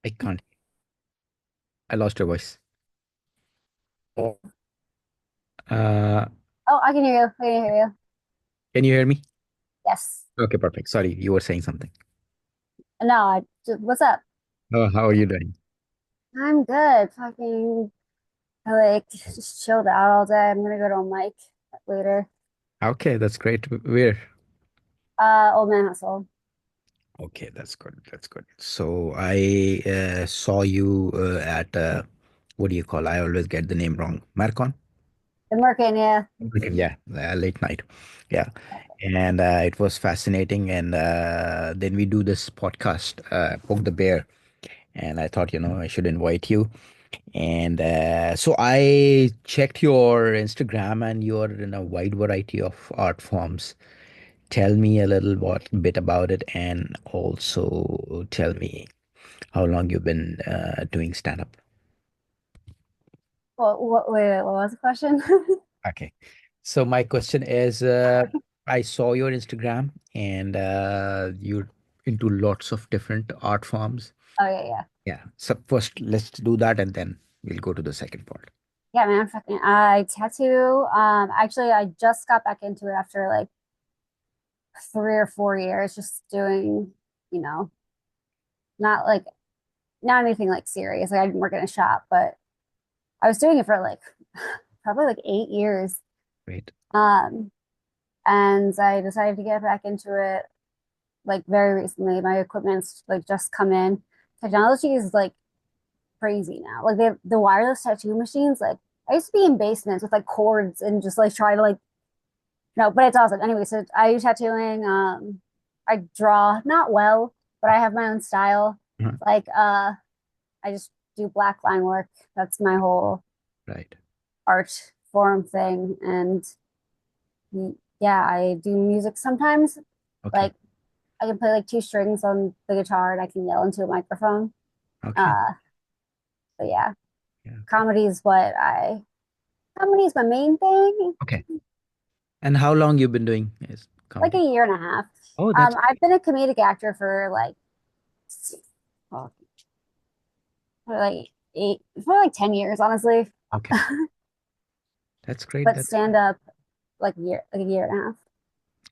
I can't. I lost your voice. Uh, Oh, I can hear you. I can hear you. can you hear me? Yes. Okay, perfect. Sorry, you were saying something. No, what's up? Oh, how are you doing? I'm good. Fucking, I like just chilled out all day. I'm gonna go to a mic later. Okay, that's great. Where? Old man hustle. Okay, that's good. That's good. So I saw you at what do you call? I always get the name wrong. Marcon? The Merkin, yeah. Okay, yeah, late night. Yeah. And it was fascinating. And then we do this podcast, Poke the Bear. And I thought, I should invite you. And so I checked your Instagram and you're in a wide variety of art forms. Tell me a little bit about it and also tell me how long you've been doing stand up. Wait, what was the question? Okay. So my question is, I saw your Instagram and you're into lots of different art forms. Oh yeah, yeah. Yeah. So first, let's do that and then we'll go to the second part. Yeah, man, fucking I tattoo. Actually I just got back into it after like 3 or 4 years just doing, you know, not like not anything like serious. Like I didn't work in a shop, but I was doing it for like probably like 8 years. Great. Um, and I decided to get back into it like very recently. My equipment's like just come in. Technology is like crazy now. Like they have the wireless tattoo machines. Like I used to be in basements with like cords and just like try to like no, but it's awesome. Anyway, so I do tattooing. I draw not well, but I have my own style. Uh-huh. Like I just do black line work. That's my whole Right. art form thing. And yeah, I do music sometimes. Okay. Like I can play like two strings on the guitar and I can yell into a microphone. Okay. Uh, but yeah, Yeah. Okay. comedy is what I comedy is my main thing. Okay. And how long you've been doing is Like a comedy? year and a half. Oh, that's I've been a comedic actor for like well, for like 10 years, honestly. okay. That's great. But That's stand up like a year and a half.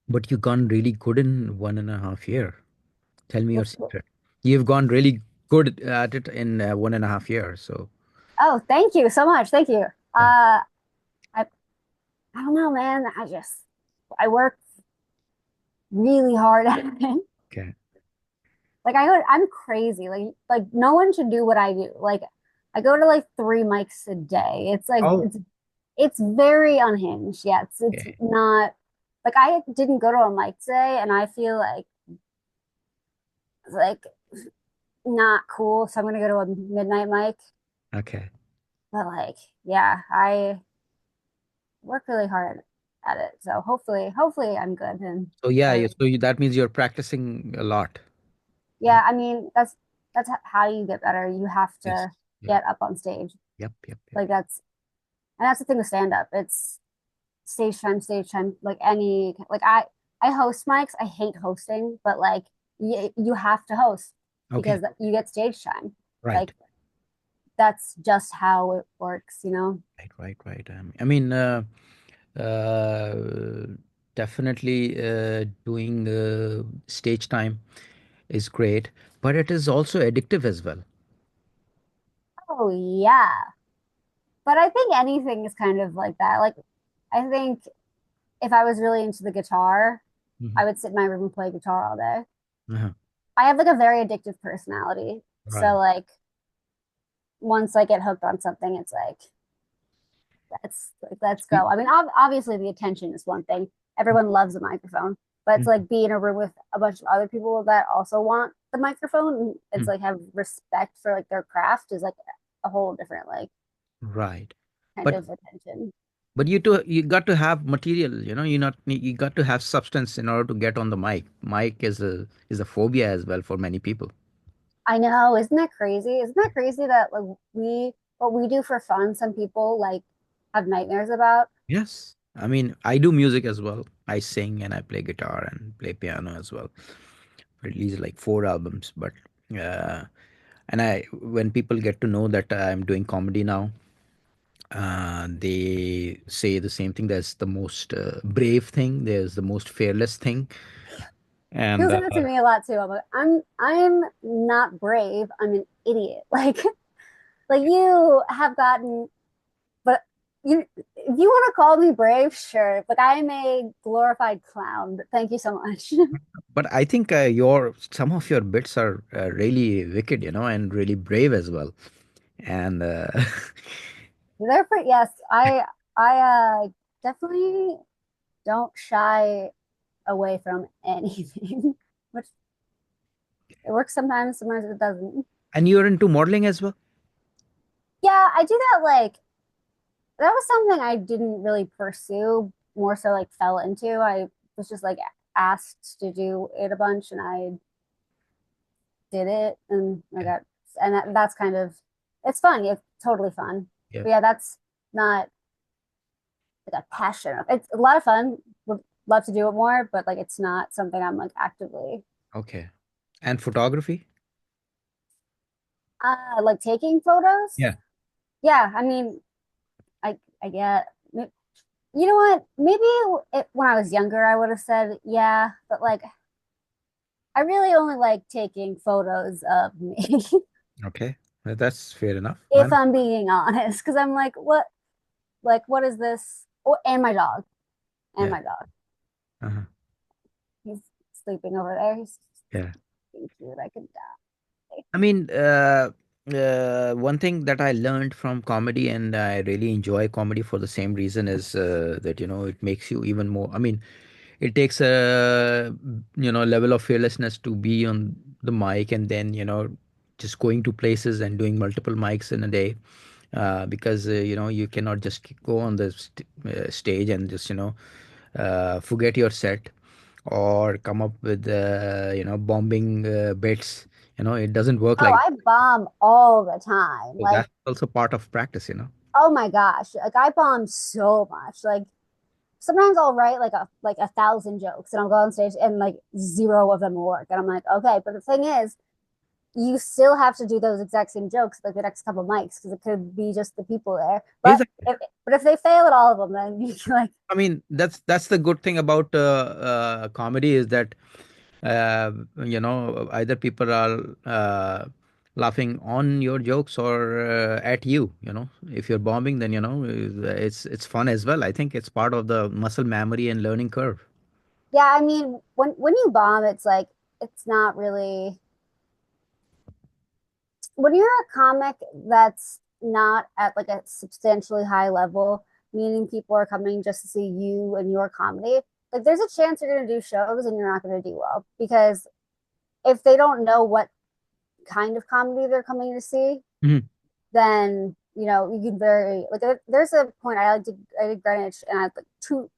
but you've gone really good in 1.5 year. Tell me your Well, secret. You've gone really good at it in 1.5 years. So oh, thank you so much. Thank you. yeah. I don't know, man. I work really hard at it. Okay. Like I'm crazy. Like no one should do what I do. Like I go to like 3 mics a day. It's like Oh, it's very unhinged. Yeah, it's okay. not like I didn't go to a mic today and I feel like not cool. So I'm gonna go to a midnight mic. Okay. But like, yeah, I work really hard at it. So hopefully I'm good and So yeah, or that means you're practicing a lot. Yeah. yeah, I mean that's how you get better. You have Yes. to Yeah. get up on stage. Yep. Yep. Yep. Like that's the thing with stand up. It's stage time, like I host mics. I hate hosting, but like you have to host Okay. because you get stage time. Right. Like that's just how it works, you know? Right. Right. Right. I mean, uh, definitely doing stage time is great, but it is also addictive as well. Oh yeah. But I think anything is kind of like that. Like I think if I was really into the guitar, I Mhm. would sit in my room and play guitar all day. Uh-huh. I have like a very addictive personality. So Right. like once I get hooked on something, it's like let's Y- go. I mean, obviously the attention is one thing. Everyone loves a microphone, but it's Mhm. like be in a room with a bunch of other people that also want the microphone. It's Mhm. like have respect for like their craft is like a whole different like Right. kind But of attention. you got to have material, you got to have substance in order to get on the mic. Mic is a phobia as well for many people. I know, isn't that crazy? Isn't that crazy that like what we do for fun, some people like have nightmares about? Yes. I mean, I do music as well. I sing and I play guitar and play piano as well. released like 4 albums, but uh, and I when people get to know that I'm doing comedy now, they say the same thing. There's the most brave thing. There's the most fearless thing, and People say that to me a lot too. I'm like, I'm not brave. I'm an idiot. Like you have gotten, but you if you want to call me brave, sure. But I'm a glorified clown. But thank you so much. but I think your some of your bits are really wicked, and really brave as well. And Therefore, yes, I definitely don't shy away from anything, which it works sometimes, sometimes it doesn't. and you're into modeling as well. Yeah, I do that that was something I didn't really pursue, more so like fell into. I was just like asked to do it a bunch and I did it and I Yeah, got and that's kind of it's fun. It's totally fun. yeah. But yeah, that's not like a passion. It's a lot of fun. Would love to do it more, but like it's not something I'm like actively Okay. And photography? like taking photos. Yeah. Yeah, I mean, I get you know what? Maybe when I was younger, I would have said yeah, but like I really only like taking photos of me, Okay. That's fair enough. Why if not? I'm being honest, because I'm what is this? Oh, and my dog, and Yeah. my dog. Uh-huh. He's sleeping over there. He's Yeah. being cute. I could die. I mean, one thing that I learned from comedy, and I really enjoy comedy for the same reason, is that, it makes you even more. I mean, it takes a, level of fearlessness to be on the mic and then, just going to places and doing multiple mics in a day. Because, you cannot just go on the stage and just, forget your set or come up with, bombing bits. It doesn't work Oh, like I bomb all the time. so. Like, That's also part of practice. oh my gosh, like I bomb so much. Like sometimes I'll write like 1,000 jokes and I'll go on stage and like zero of them will work. And I'm like, okay, but the thing is, you still have to do those exact same jokes like the next couple of mics because it could be just the people there. Exactly. But if they fail at all of them, then you can like, I mean, that's the good thing about comedy is that either people are laughing on your jokes or at you. If you're bombing, then it's fun as well. I think it's part of the muscle memory and learning curve. yeah. I mean, when you bomb, it's like it's not really when you're a comic that's not at like a substantially high level, meaning people are coming just to see you and your comedy. Like, there's a chance you're going to do shows and you're not going to do well because if they don't know what kind of comedy they're coming to see, Mhm. then you can very like there's a point I did Greenwich and I had like two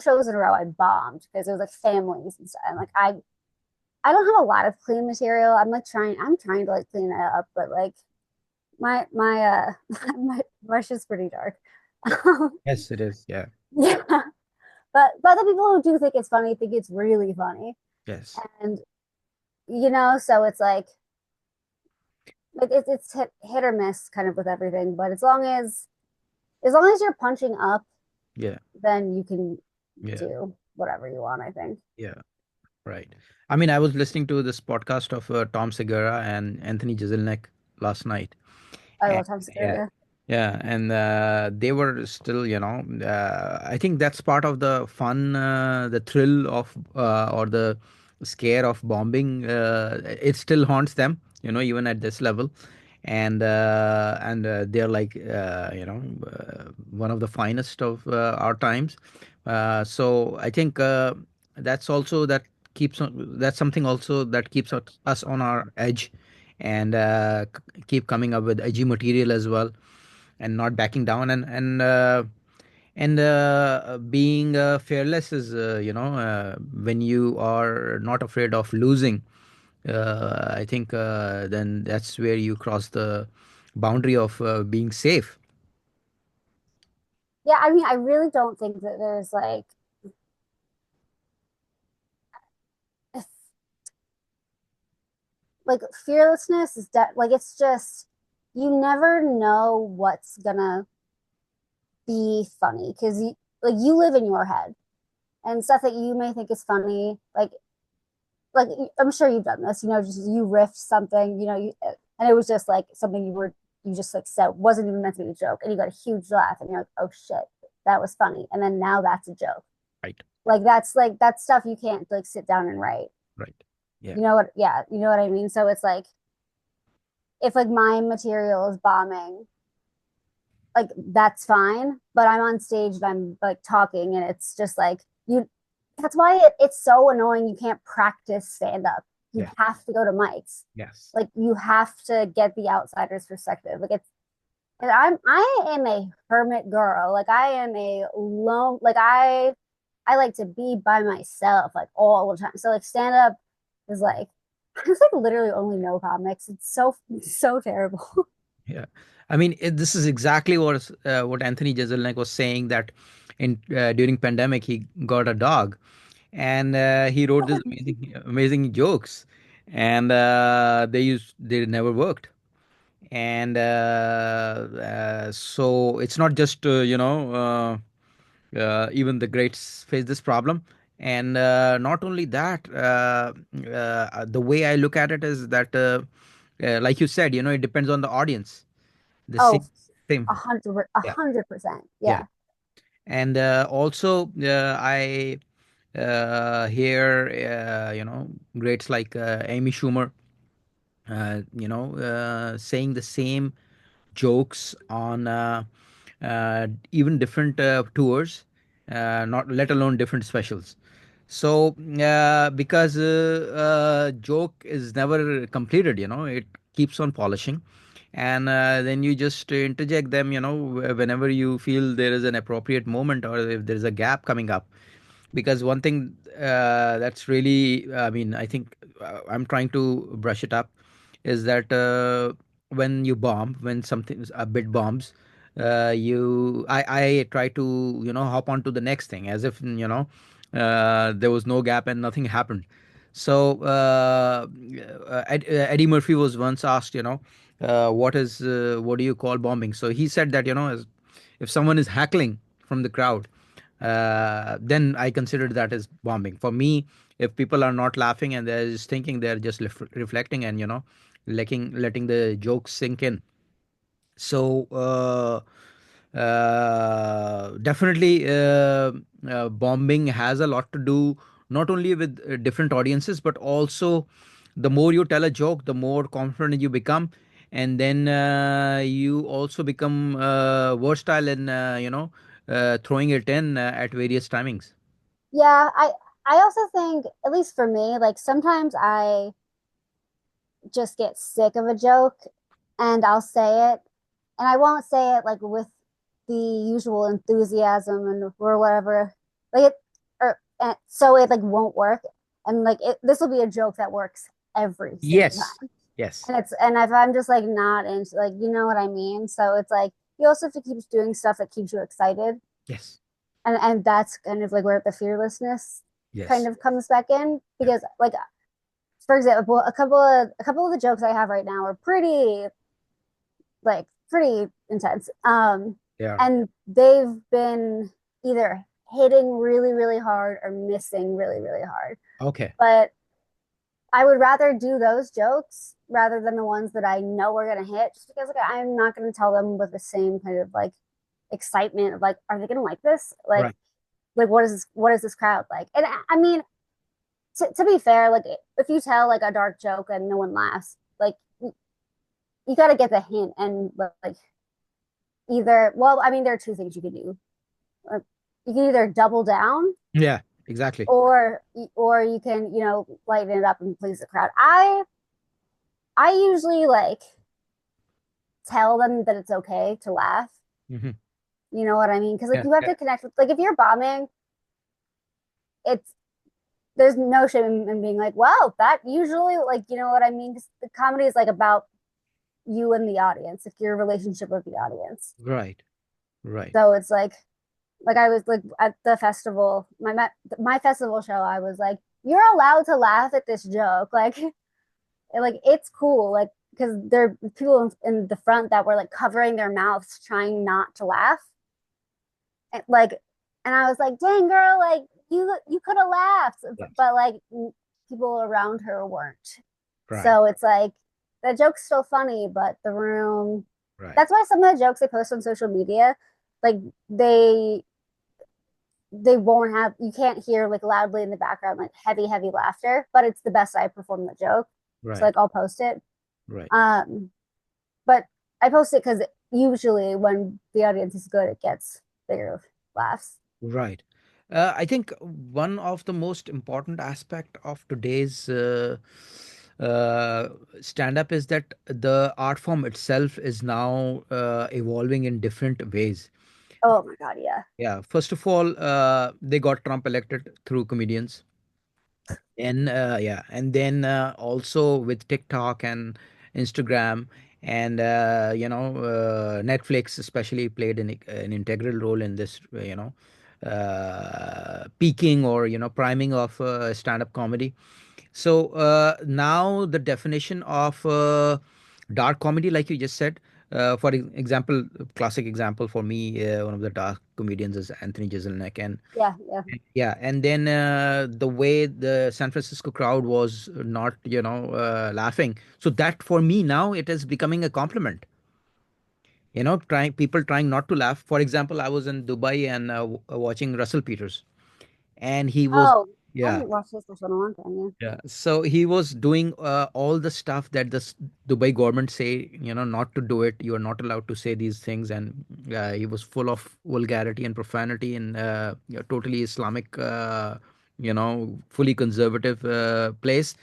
shows in a row I bombed because it was like families and stuff. And like I don't have a lot of clean material. I'm trying to like clean it up, but like my my shit's pretty dark. Yes, it is. Yeah. Yeah, but the people who do think it's funny think it's really funny, Yes. and so it's like it's hit or miss kind of with everything. But as long as you're punching up, Yeah. then you can Yeah. do whatever you want, I think. Yeah. Right. I mean, I was listening to this podcast of Tom Segura and Anthony Jeselnik last night. I And love Tom yeah, Segura. yeah, and they were still, I think that's part of the fun, the thrill of, or the scare of bombing. It still haunts them, even at this level, and they're like, one of the finest of our times. So I think that's also that that's something also that keeps us on our edge, and keep coming up with edgy material as well, and not backing down, and being fearless is, when you are not afraid of losing. I think then that's where you cross the boundary of being safe. Yeah, I mean, I really don't think that there's like like fearlessness is like it's just you never know what's gonna be funny because you live in your head and stuff that you may think is funny like I'm sure you've done this, just you riffed something, and it was just like something you just like said wasn't even meant to be a joke, and you got a huge laugh, and you're like, oh shit, that was funny, and then now that's a joke. Right. Like that's stuff you can't like sit down and write. Right. Yeah. You know what? Yeah, you know what I mean. So it's like if like my material is bombing, like that's fine, but I'm on stage and I'm like talking, and it's just like you. That's why it's so annoying. You can't practice stand up. You Yeah. have to go to mics. Yes. Like you have to get the outsider's perspective. Like it's and I am a hermit girl. Like I am a lone. Like I like to be by myself like all the time. So like stand up is like I like literally only know comics. It's so terrible. Yeah. I mean, this is exactly what Anthony Jeselnik was saying that in during pandemic he got a dog and he wrote this amazing jokes and they never worked. And so it's not just even the greats face this problem. And not only that, the way I look at it is that like you said, it depends on the audience. The Oh, same. a hundred, a Yeah. hundred percent. Yeah. Yeah. And also I hear greats like Amy Schumer saying the same jokes on even different tours, not let alone different specials. So because joke is never completed, it keeps on polishing, and then you just interject them, whenever you feel there is an appropriate moment or if there is a gap coming up. Because one thing that's really, I mean, I think I'm trying to brush it up, is that when you bomb, when something a bit bombs, I try to hop on to the next thing as if there was no gap and nothing happened. So Eddie Murphy was once asked, what do you call bombing? So he said that if someone is heckling from the crowd, then I consider that as bombing. For me, if people are not laughing and they're just thinking, they're just reflecting and letting the jokes sink in. So definitely, bombing has a lot to do not only with different audiences, but also the more you tell a joke, the more confident you become, and then you also become versatile in throwing it in at various timings. Yeah. I also think, at least for me, like sometimes I just get sick of a joke and I'll say it, and I won't say it like with the usual enthusiasm and or whatever. Like it or and so it like won't work. And like this will be a joke that works every single Yes. time. Yes. And if I'm just like not into like you know what I mean? So it's like you also have to keep doing stuff that keeps you excited. Yes. And that's kind of like where the fearlessness kind Yes. of comes back in Yeah. because like for example, a couple of the jokes I have right now are pretty intense. Yeah. And they've been either hitting really, really hard or missing really, really hard. Okay. But I would rather do those jokes rather than the ones that I know are gonna hit, just because like I'm not gonna tell them with the same kind of like excitement of like, are they gonna like this? Right. Like what is this crowd like? And I mean, to be fair, like if you tell like a dark joke and no one laughs, like you got to get the hint and like either well, I mean, there are two things you can do. You can either double down Yeah. Exactly. or you can lighten it up and please the crowd. I usually like tell them that it's okay to laugh. Hmm. You know what I mean? Because like Yeah. you have Yeah. to connect with like if you're bombing, it's there's no shame in being like, wow, that usually like you know what I mean? Because the comedy is like about you and the audience, if your relationship with the audience. Right. Right. So it's like I was like at the festival, my festival show, I was like, you're allowed to laugh at this joke. Like like it's cool, like because there are people in the front that were like covering their mouths trying not to laugh. And, like, and I was like, dang girl, like you could have laughed, Yes. but like people around her weren't. Right. So it's like the joke's still funny, but the room. Right. That's why some of the jokes they post on social media, like they they won't have, you can't hear like loudly in the background like heavy laughter, but it's the best I perform the joke. So Right. like I'll post it. Right. Um, but I post it because usually when the audience is good, it gets bigger laughs. Right. I think one of the most important aspect of today's uh, stand-up is that the art form itself is now evolving in different ways. Oh my god, yeah. Yeah. First of all, they got Trump elected through comedians. And yeah, and then also with TikTok and Instagram and Netflix especially played an integral role in this, peaking or priming of stand-up comedy. So now the definition of dark comedy, like you just said, for example, classic example for me, one of the dark comedians is Anthony Jeselnik, and Yeah, yeah. yeah, and then the way the San Francisco crowd was not, laughing. So that for me now it is becoming a compliment. Trying people trying not to laugh. For example, I was in Dubai and watching Russell Peters, and he was, Oh, I yeah, haven't watched this special in a long time. Yeah. yeah. So he was doing all the stuff that the Dubai government say, not to do it. You are not allowed to say these things, and he was full of vulgarity and profanity and totally Islamic, fully conservative place.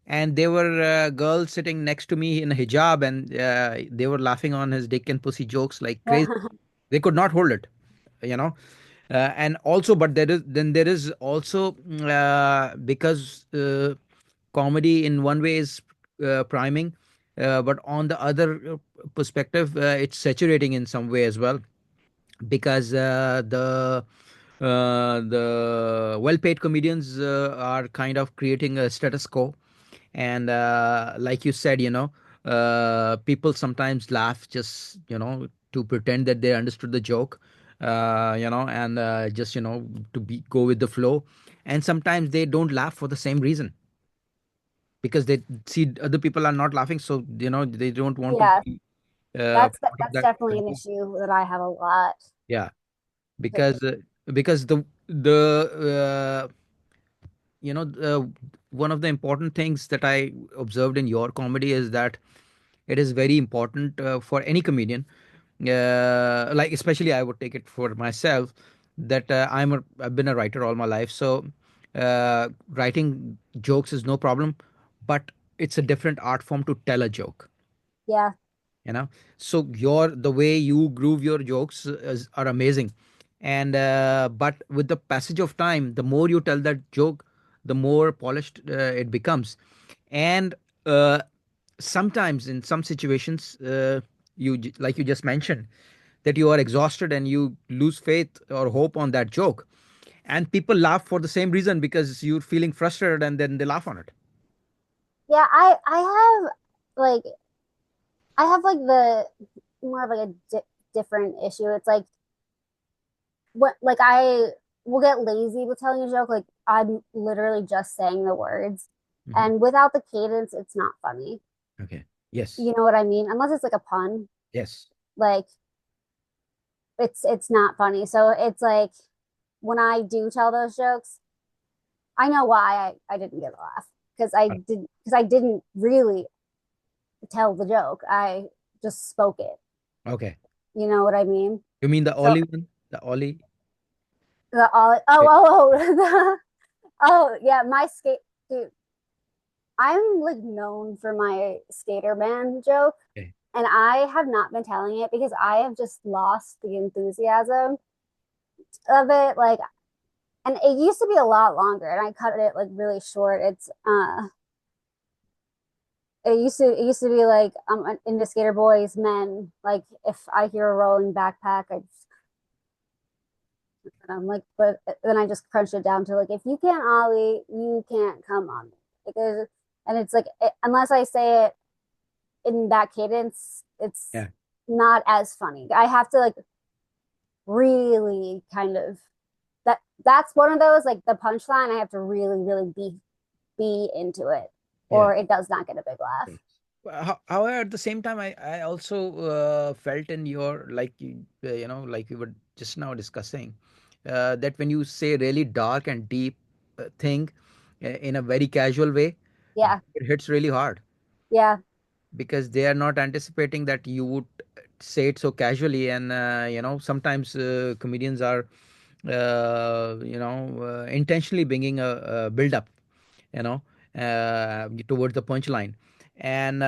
And there were girls sitting next to me in a hijab, and they were laughing on his dick and pussy jokes like crazy. They could not hold it, you know and also, but there is also because comedy in one way is priming, but on the other perspective, it's saturating in some way as well, because the well-paid comedians are kind of creating a status quo, and like you said, people sometimes laugh just to pretend that they understood the joke, and just to be go with the flow, and sometimes they don't laugh for the same reason because they see other people are not laughing, so they don't want to Yeah, be part of that's that. definitely an issue that I have a lot. Yeah, Like, because the one of the important things that I observed in your comedy is that it is very important for any comedian, like especially I would take it for myself, that I've been a writer all my life, so writing jokes is no problem, but it's a different art form to tell a joke, yeah, you know so the way you groove your jokes are amazing, and but with the passage of time, the more you tell that joke, the more polished it becomes, and uh, sometimes in some situations, like you just mentioned, that you are exhausted and you lose faith or hope on that joke, and people laugh for the same reason because you're feeling frustrated and then they laugh on it. yeah. Like I have like the more of like a different issue. It's like what like I will get lazy with telling a joke. Like I'm literally just saying the words, Mhm. and without the cadence, it's not funny. Okay. Yes. You know what I mean? Unless it's like a pun, Yes. like it's not funny. So it's like when I do tell those jokes, I know why I didn't get a laugh because I didn't really tell the joke. I just spoke it. Okay. You know what I mean? You mean the So Ollie one? The Ollie? the all oh yeah, my skate dude. I'm like known for my skater man joke, Okay. and I have not been telling it because I have just lost the enthusiasm of it. Like, and it used to be a lot longer, and I cut it like really short. It used to be like into skater boys men. Like if I hear a rolling backpack, I'm like, but then I just crunched it down to like, if you can't ollie, you can't come on me. Like, and it's like unless I say it in that cadence, it's Yeah. not as funny. I have to like really kind of that's one of those like the punchline. I have to really really be into it, Yeah. or it does not get a big laugh. Yes. However, at the same time, I also felt in your, like like we were just now discussing, that when you say really dark and deep thing in a very casual way, Yeah, it hits really hard yeah. because they are not anticipating that you would say it so casually. And sometimes comedians are intentionally bringing a build up, you know, towards the punchline, and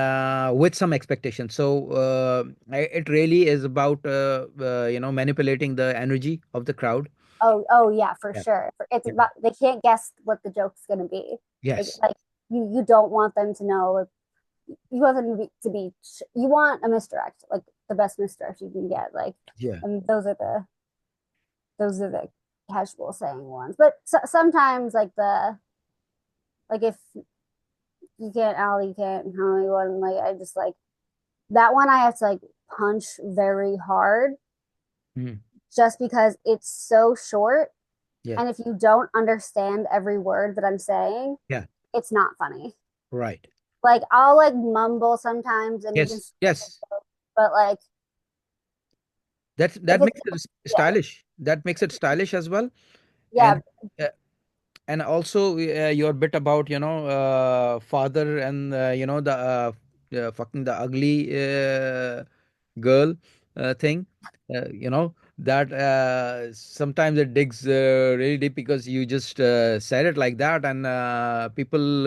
with some expectation. So it really is about manipulating the energy of the crowd. Oh yeah, for Yeah. sure. It's Yeah. about they can't guess what the joke's gonna be. Yes. Like you don't want them to know. Like, you want them to be you want a misdirect, like the best misdirect you can get. Like, Yeah. and those are the casual saying ones. But sometimes like if you can't Ali, you can't Hollywood, and like I just like that one I have to like punch very hard Mhm. just because it's so short. Yeah. And if you don't understand every word that I'm saying, Yeah. it's not funny. Right. Like I'll like mumble sometimes and you can, Yes. Yes. but like That if it's, makes it yeah, stylish. That makes it stylish as well. yeah, And uh, and also your bit about father and fucking the ugly girl thing, that sometimes it digs really deep because you just said it like that, and people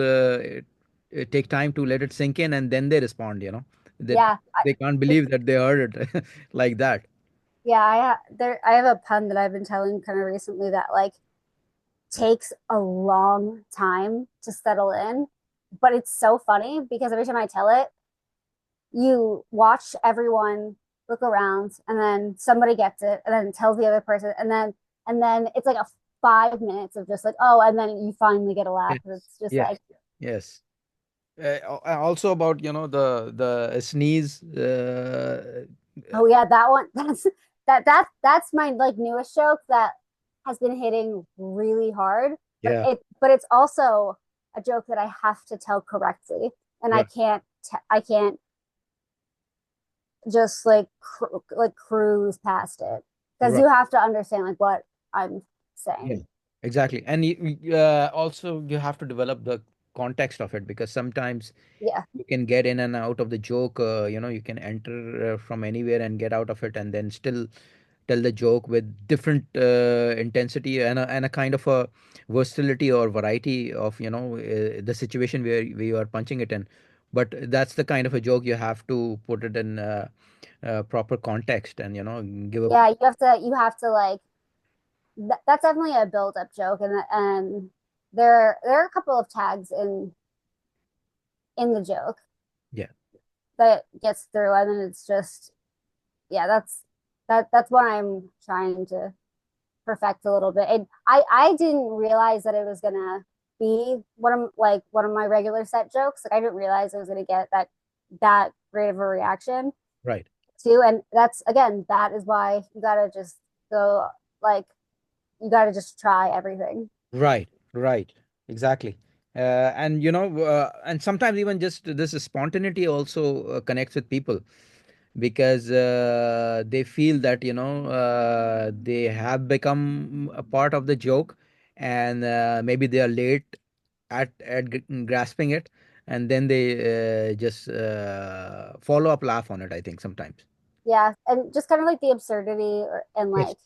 take time to let it sink in, and then they respond, that yeah, they can't believe that they heard it like that. yeah. I have a pun that I've been telling kind of recently that like takes a long time to settle in, but it's so funny because every time I tell it, you watch everyone look around and then somebody gets it and then tells the other person and then it's like a 5 minutes of just like oh and then you finally get a laugh Yes. and it's just Yes. like Yes. Also about the sneeze. oh yeah that one that's my like newest joke that has been hitting really hard Yeah. but it's also a joke that I have to tell correctly and Right. I can't just like like cruise past it because Right. you have to understand like what I'm Yeah. saying. Exactly. And also you have to develop the context of it, because sometimes Yeah, you can get in and out of the joke. You can enter from anywhere and get out of it, and then still tell the joke with different intensity, and a kind of a versatility or variety of the situation where you are punching it in. But that's the kind of a joke you have to put it in proper context, and give a. yeah, you have to like that's definitely a build up joke and there are a couple of tags in the joke Yeah. that gets through and then it's just yeah that's what I'm trying to perfect a little bit and I didn't realize that it was gonna be one of my regular set jokes like I didn't realize it was gonna get that great of a reaction Right. too and that's again that is why you gotta just go like you gotta just try everything. Right, right, exactly. And sometimes even just this spontaneity also connects with people, because they feel that they have become a part of the joke, and maybe they are late at grasping it, and then they just follow up laugh on it, I think sometimes. Yeah and just kind of like the absurdity and Yes. like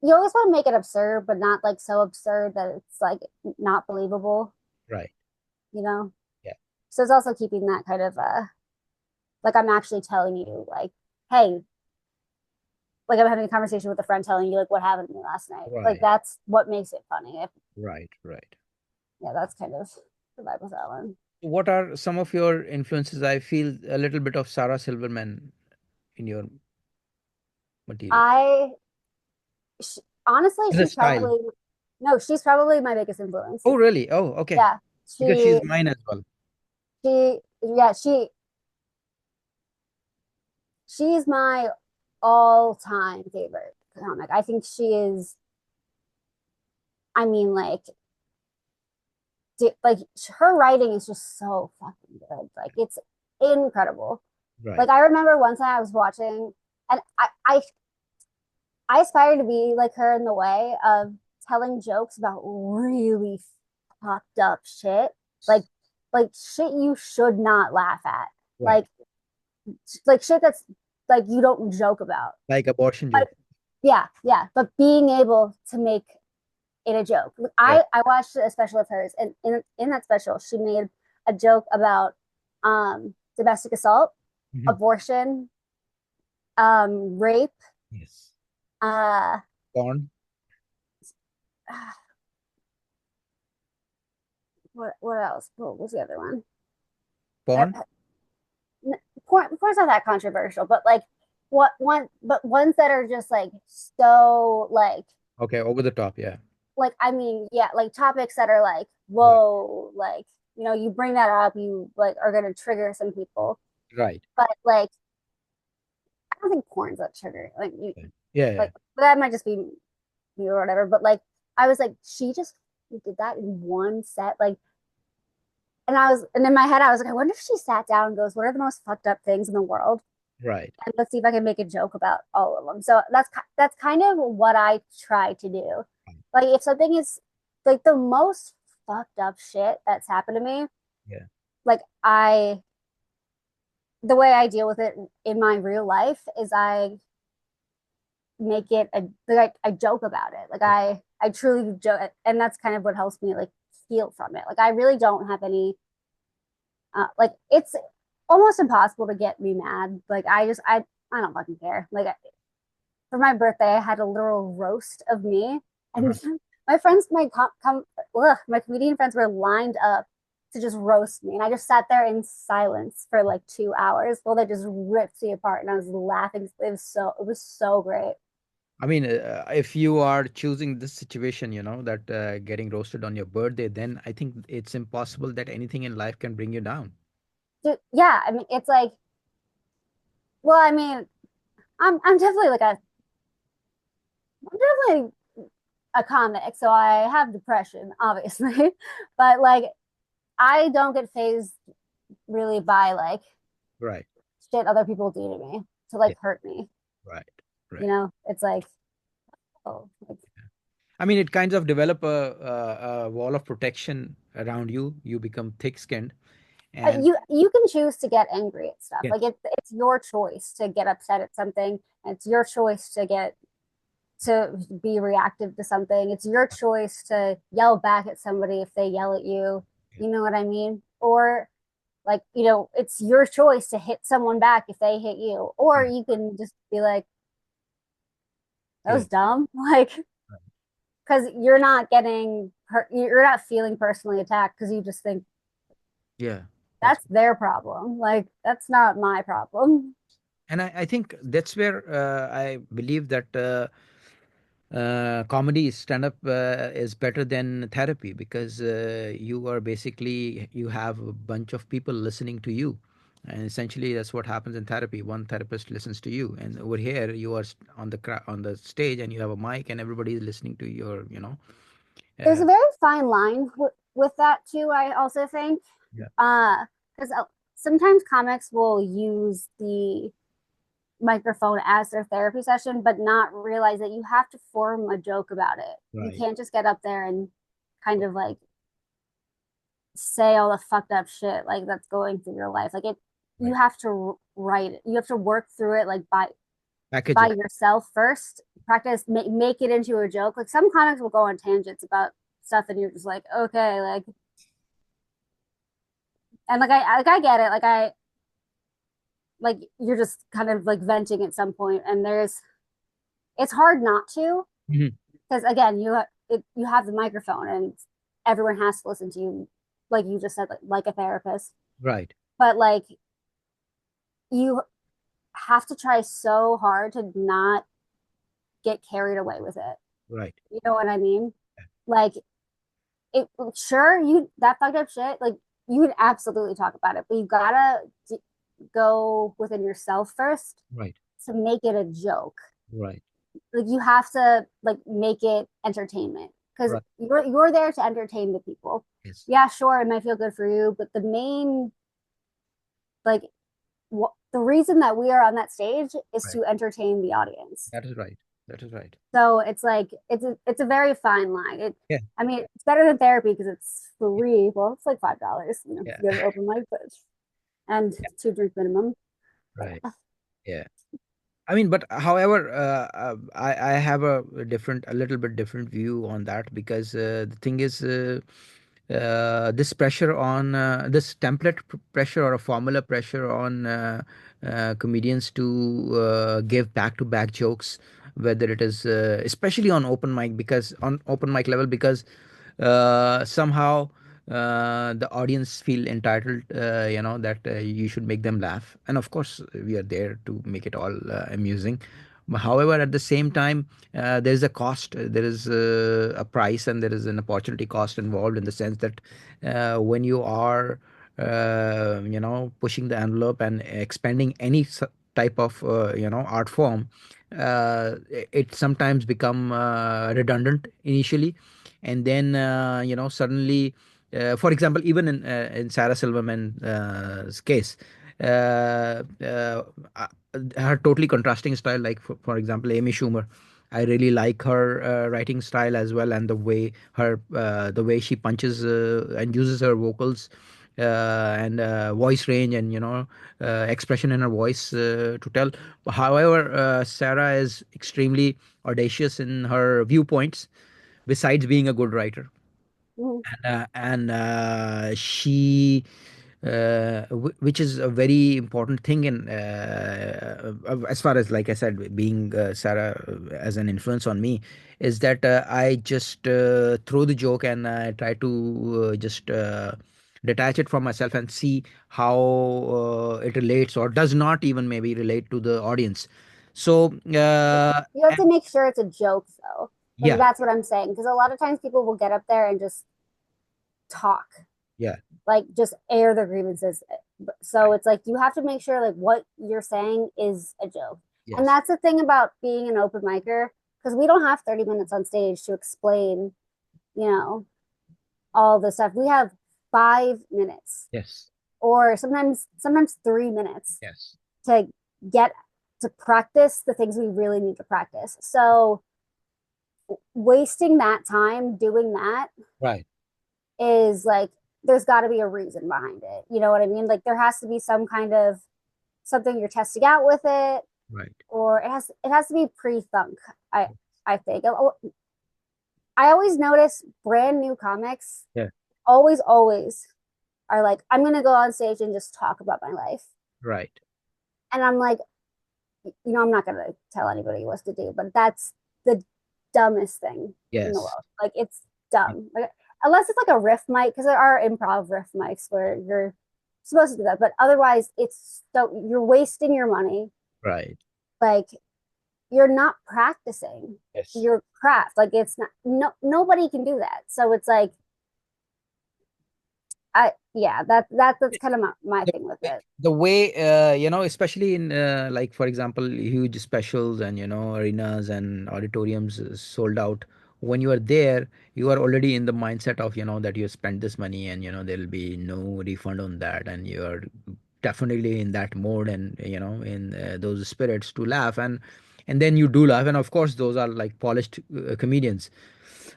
you always want to make it absurd but not like so absurd that it's like not believable Right. you know Yeah. so it's also keeping that kind of like I'm actually telling you like hey like I'm having a conversation with a friend telling you like what happened to me last night like Right. that's what makes it funny if Right. Right. yeah that's kind of the vibe with that one. What are some of your influences? I feel a little bit of Sarah Silverman in your material. I sh- honestly The she's style. probably no she's probably my biggest influence Oh, really? Oh, okay. yeah Because She she's mine as well. yeah, she's my all-time favorite comic. I think she is, I mean, like her writing is just so fucking good. Like it's incredible. Like Right. I remember one time I was watching, and I aspire to be like her in the way of telling jokes about really fucked up shit, like like shit you should not laugh at, Right. like like shit that's like you don't joke about. Like abortion But joke. yeah, yeah, but being able to make it a joke. Yeah. I watched a special of hers, and in that special, she made a joke about domestic assault, Mhm. abortion, rape, Yes. uh, Porn. what else? What was the other one? Porn. Porn's not that controversial, but like but ones that are just like so Okay, over the top. Yeah. like I mean, yeah, like topics that are like, Right. whoa, like you bring that up, you like are gonna trigger some people. Right. But like I don't think porn's that triggering. Like you Yeah. Yeah. Yeah. like that might just be me or whatever. But like I was like, she just did that in one set. Like and in my head I was like, I wonder if she sat down and goes, what are the most fucked up things in the world? Right. And let's see if I can make a joke about all of them. So that's kind of what I try to do. Like if something is like the most fucked up shit that's happened to me, Yeah. like I the way I deal with it in my real life is I make it a like I joke about it. Like I truly joke, and that's kind of what helps me like heal from it. Like I really don't have any like it's almost impossible to get me mad. Like I don't fucking care. Like for my birthday, I had a literal roast of me, and Uh-huh. my friends, my comedian friends were lined up to just roast me, and I just sat there in silence for like 2 hours while they just ripped me apart, and I was laughing. It was so great. I mean, if you are choosing this situation, that getting roasted on your birthday, then I think it's impossible that anything in life can bring you down. Dude, yeah, I mean, it's like, well, I mean, I'm definitely I'm definitely a comic, so I have depression, obviously, but like I don't get phased really by like Right. shit other people do to me to Yeah. like hurt me. Right. Right. It's like, oh, like, I mean, it kinds of develop a wall of protection around you. You become thick-skinned, and you can choose to get angry at stuff. yeah, Like it's your choice to get upset at something. And it's your choice to be reactive to something. It's your choice to yell back at somebody if they yell at you. yeah, You know what I mean? Or like, it's your choice to hit someone back if they hit you. Or right, you can just be like, that yeah, was dumb. Like, because you're not feeling personally attacked because you just think yeah. That's that's their problem. Like, that's not my problem. and I think that's where I believe that comedy stand-up is better than therapy because you are basically you have a bunch of people listening to you, and essentially that's what happens in therapy. One therapist listens to you, and over here you are on the stage and you have a mic and everybody is listening to your There's uh, a very fine line with that, too, I also think. yeah, Because sometimes comics will use the microphone as their therapy session, but not realize that you have to form a joke about it. You right, can't just get up there and kind of like say all the fucked up shit like that's going through your life. You right, have to write it. You have to work through it like package by it. yourself first. Practice, make it into a joke. Like some comics will go on tangents about stuff, and you're just like, okay, and I get it. Like you're just kind of like venting at some point, and it's hard not to Mhm. because again, you have the microphone, and everyone has to listen to you, like you just said, like a therapist. Right, But like you have to try so hard to not get carried away with it. right, You know what I mean? Like it sure you that fucked up shit, like you can absolutely talk about it, but you gotta go within yourself first Right. to make it a joke. Right. Like you have to like make it entertainment because Right. you're there to entertain the people. Yes. Yeah, sure, it might feel good for you, but the main like the reason that we are on that stage is Right. to entertain the audience. That is right. That is right. So it's like it's a very fine line. Yeah. I mean, it's better than therapy because it's free. Well, it's like $5, Yeah. to go to open mic, but and two drink minimum. Right. Yeah. I mean, but however, I have a little bit different view on that because the thing is, this pressure on this template pressure or a formula pressure on comedians to give back-to-back jokes, whether it is especially on open mic, because on open mic level, because somehow the audience feel entitled, that you should make them laugh, and of course we are there to make it all amusing. But however, at the same time, there is a cost, there is a price, and there is an opportunity cost involved, in the sense that when you are pushing the envelope and expanding any type of art form, it sometimes become redundant initially, and then suddenly, for example, even in Sarah Silverman's case, uh, her totally contrasting style, like for example, Amy Schumer. I really like her writing style as well, and the way she punches and uses her vocals and voice range, and expression in her voice to tell. However, Sarah is extremely audacious in her viewpoints, besides being a good writer. Mhm. And she which is a very important thing in as far as, like I said, being Sarah as an influence on me, is that I just throw the joke, and I try to just detach it from myself and see how it relates or does not even maybe relate to the audience. So You have to make sure it's a joke though. Like yeah, that's what I'm saying because a lot of times people will get up there and just talk, yeah, like just air their grievances. So it's like you have to make sure like what you're saying is a joke. And yes, that's the thing about being an open micer because we don't have 30 minutes on stage to explain, you know, all the stuff. We have 5 minutes yes, or sometimes 3 minutes yes, to get to practice the things we really need to practice. So wasting that time doing that right, is like there's got to be a reason behind it. You know what I mean? Like there has to be some kind of something you're testing out with it, right, or it has to be pre-thunk. I think I always notice brand new comics yeah, always are like I'm gonna go on stage and just talk about my life, right, and I'm like, I'm not gonna tell anybody what to do, but that's the dumbest thing in the yes. world. Like it's dumb. Like unless it's like a riff mic, because there are improv riff mics where you're supposed to do that, but otherwise it's so you're wasting your money. Right. Like you're not practicing Yes. your craft. Like it's not nobody can do that. So it's like yeah, that's kind of my The thing with way, it. the way especially in like for example, huge specials and arenas and auditoriums sold out. When you are there, you are already in the mindset of that you spent this money, and there'll be no refund on that, and you are definitely in that mode, and in those spirits to laugh, and then you do laugh, and of course those are like polished comedians.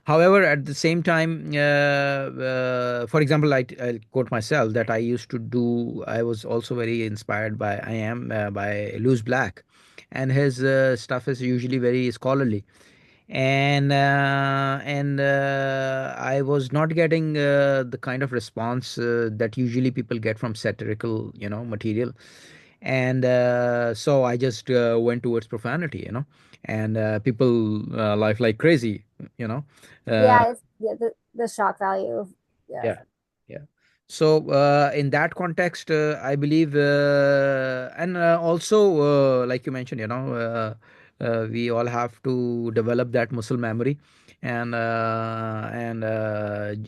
However, at the same time, for example, I quote myself that I used to do. I was also very inspired by. I am by Louis Black, and his stuff is usually very scholarly. And I was not getting the kind of response that usually people get from satirical, material, and so I just went towards profanity, and people laugh like crazy, you know. Uh, Yeah, it's the shock value. Yeah. yeah, yeah. So in that context, I believe, and also like you mentioned, we all have to develop that muscle memory,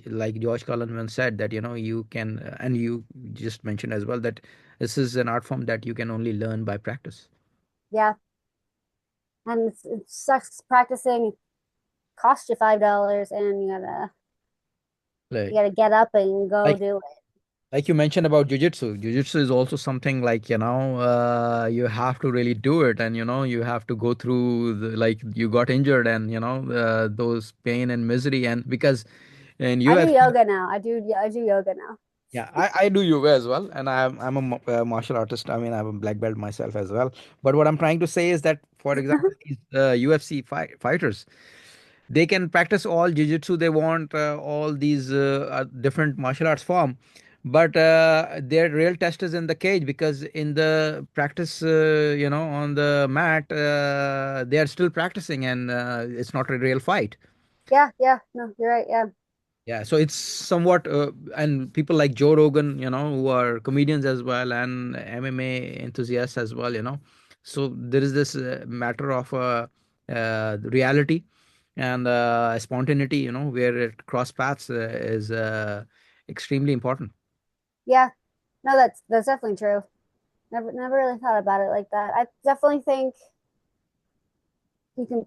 Like George Carlin once said that you can, and you just mentioned as well, that this is an art form that you can only learn by practice. Yeah, and it sucks practicing. Cost you $5, and you Like gotta get up and go like do it. like you mentioned about jujitsu. Jujitsu is also something like, you have to really do it, and you have to go through like you got injured, and those pain and misery, and because in I do UFC. yoga now. I do yoga now. Yeah, I do yoga as well, and I'm a martial artist. I mean, I'm a black belt myself as well. But what I'm trying to say is that, for example, these UFC fighters, they can practice all jiu-jitsu they want, all these different martial arts form, but their real test is in the cage, because in the practice, on the mat, they are still practicing, and it's not a real fight. Yeah, yeah, no, you're right. Yeah, Yeah, so it's somewhat, and people like Joe Rogan, who are comedians as well, and MMA enthusiasts as well. So there is this matter of reality and spontaneity, where it cross paths is extremely important. yeah. No, that's definitely true. Never really thought about it like that. I definitely think you can.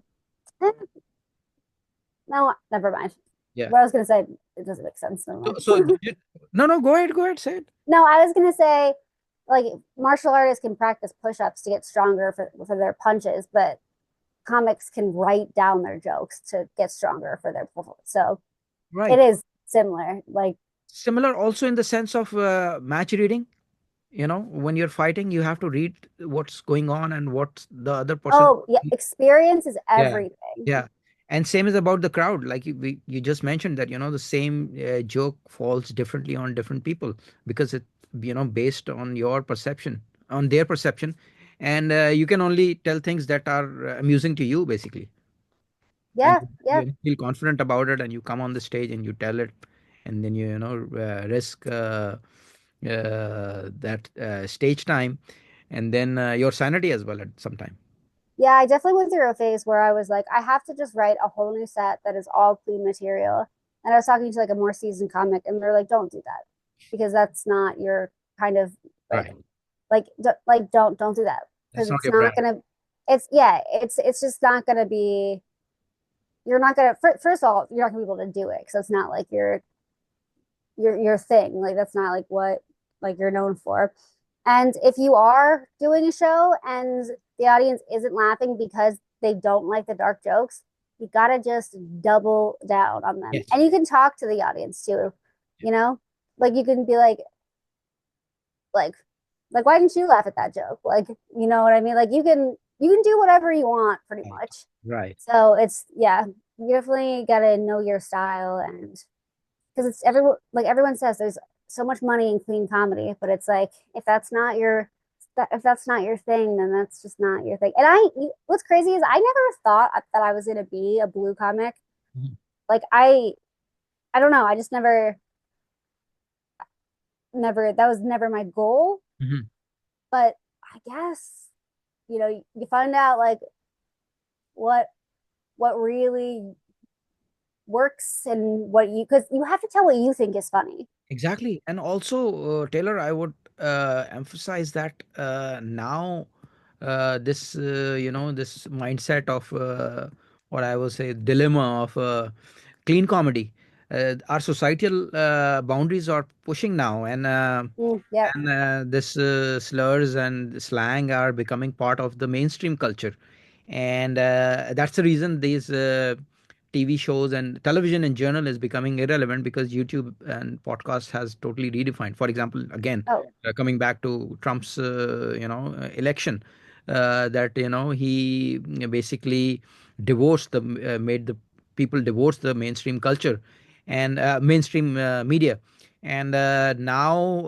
No, never mind. Yeah. What I was gonna say, it doesn't make sense. Never So, mind. no, no, go ahead, say it. No, I was gonna say, like, martial artists can practice push-ups to get stronger for their punches, but comics can write down their jokes to get stronger for their performance. So it Right. is similar. Like, Similar also in the sense of match reading. When you're fighting, you have to read what's going on and what the other person. oh yeah, experience is Yeah, everything. yeah. And same is about the crowd. Like you just mentioned that, the same joke falls differently on different people, because it, based on your perception, on their perception. And you can only tell things that are amusing to you, basically. And Yeah, yeah, you feel confident about it, and you come on the stage and you tell it, and then risk that stage time, and then your sanity as well at some time. yeah. I definitely went through a phase where I was like, I have to just write a whole new set that is all clean material. And I was talking to like a more seasoned comic, and they're like, don't do that because that's not your kind of like Right. don't do that because That's not it's your not brand. gonna. It's just not gonna be. You're not gonna. First of all, you're not gonna be able to do it because it's not like your thing. Like that's not like what like you're known for. And if you are doing a show and the audience isn't laughing because they don't like the dark jokes, you gotta just double down on them. Yes. And you can talk to the audience too, Yeah. you know? Like you can be like like why didn't you laugh at that joke? Like, you know what I mean? Like you can do whatever you want pretty Right. much. Right. So it's yeah, you definitely gotta know your style and because it's everyone says there's so much money in clean comedy, but it's like if that's not your thing, then that's just not your thing. And what's crazy is I never thought that I was gonna be a blue comic. Mhm. Like I don't know, I just never that was never my goal. Mhm. But I guess you find out like what what really works and what you because you have to tell what you think is funny. Exactly. And also, Taylor, I would emphasize that now, this mindset of what I would say dilemma of clean comedy, our societal boundaries are pushing now, Yeah. and this slurs and slang are becoming part of the mainstream culture, and that's the reason these TV shows and television in general is becoming irrelevant, because YouTube and podcast has totally redefined. For example, again, Oh, coming back to Trump's election, that he basically divorced the made the people divorce the mainstream culture and mainstream media, and now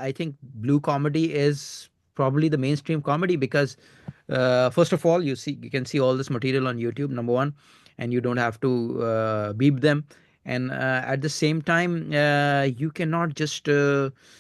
I think blue comedy is probably the mainstream comedy, because first of all, you can see all this material on YouTube, number one, and you don't have to beep them, and at the same time, you cannot just